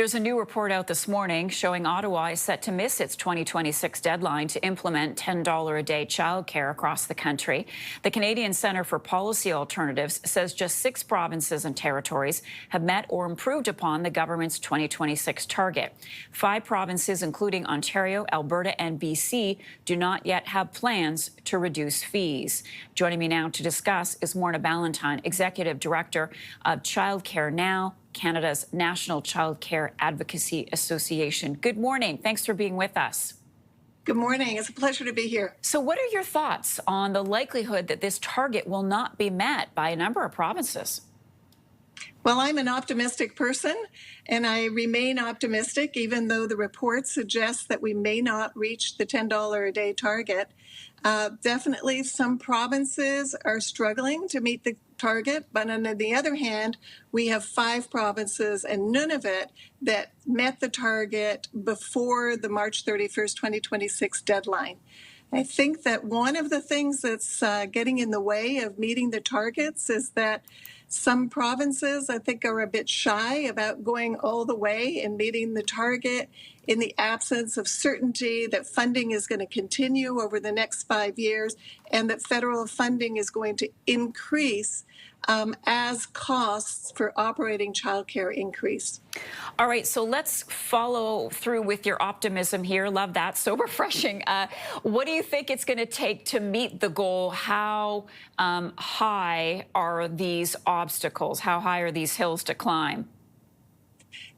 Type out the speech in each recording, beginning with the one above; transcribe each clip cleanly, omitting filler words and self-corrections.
There's a new report out this morning showing Ottawa is set to miss its 2026 deadline to implement $10 a day childcare across the country. The Canadian Centre for Policy Alternatives says just 6 provinces and territories have met or improved upon the government's 2026 target. 5 provinces, including Ontario, Alberta, and BC, do not yet have plans to reduce fees. Joining me now to discuss is Morna Ballentine, Executive Director of Childcare Now, Canada's National Childcare Advocacy Association. Good morning. Thanks for being with us. Good morning. It's a pleasure to be here. So what are your thoughts on the likelihood that this target will not be met by a number of provinces? Well, I'm an optimistic person, and I remain optimistic, even though the report suggests that we may not reach the $10 a day target. Definitely, some provinces are struggling to meet the target, but on the other hand, we have 5 provinces and none of it that met the target before the March 31st, 2026 deadline. I think that one of the things that's getting in the way of meeting the targets is that some provinces, I think, are a bit shy about going all the way and meeting the target in the absence of certainty that funding is going to continue over the next 5 years and that federal funding is going to increase as costs for operating childcare increase. All right, so let's follow through with your optimism here. Love that. So refreshing. What do you think it's going to take to meet the goal? How high are these obstacles? How high are these hills to climb?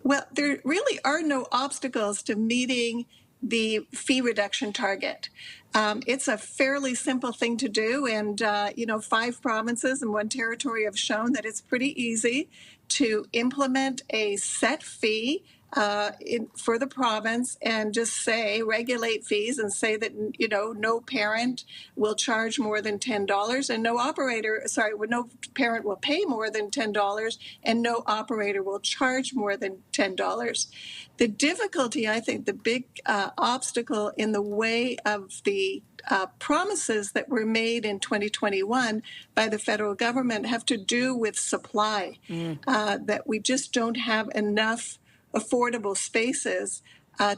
Well, there really are no obstacles to meeting the fee reduction target. It's a fairly simple thing to do, and 5 provinces and 1 territory have shown that it's pretty easy to implement a set fee for the province and just regulate fees and say that no parent will charge more than $10 and no parent will pay more than $10 and no operator will charge more than $10. The difficulty, I think, the big obstacle in the way of the promises that were made in 2021 by the federal government have to do with supply, that we just don't have enough affordable spaces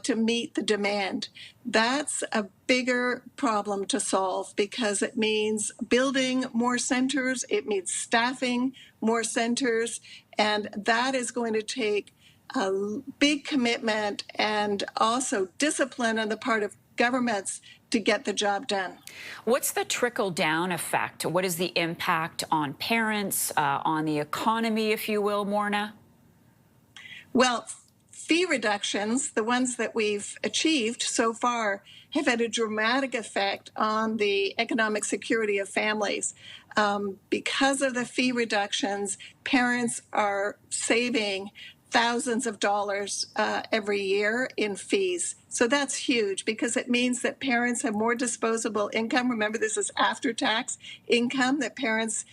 to meet the demand. That's a bigger problem to solve because it means building more centers, it means staffing more centers, and that is going to take a big commitment and also discipline on the part of governments to get the job done. What's the trickle-down effect? What is the impact on parents, on the economy, if you will, Morna? Well, fee reductions, the ones that we've achieved so far, have had a dramatic effect on the economic security of families. Because of the fee reductions, parents are saving thousands of dollars every year in fees. So that's huge because it means that parents have more disposable income. Remember, this is after-tax income that parents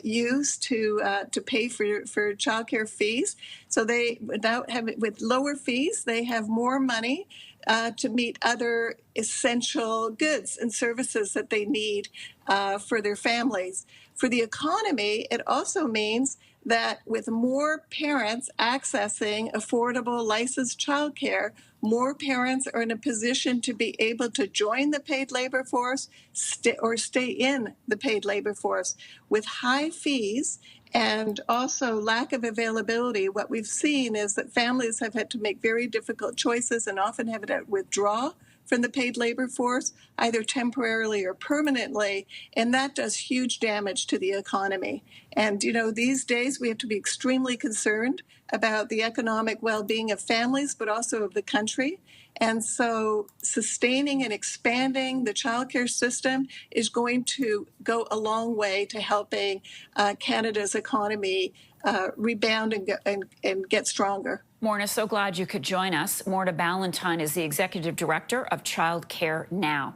use to pay for childcare fees. So with lower fees, they have more money to meet other essential goods and services that they need for their families. For the economy, it also means that with more parents accessing affordable licensed childcare, more parents are in a position to be able to join the paid labor force or stay in the paid labor force. With high fees and also lack of availability, what we've seen is that families have had to make very difficult choices and often have to withdraw from the paid labor force, either temporarily or permanently, and that does huge damage to the economy. And, these days we have to be extremely concerned about the economic well-being of families, but also of the country. And so sustaining and expanding the childcare system is going to go a long way to helping Canada's economy rebound and get stronger. Morna, so glad you could join us. Morna Ballentine is the Executive Director of Childcare Now.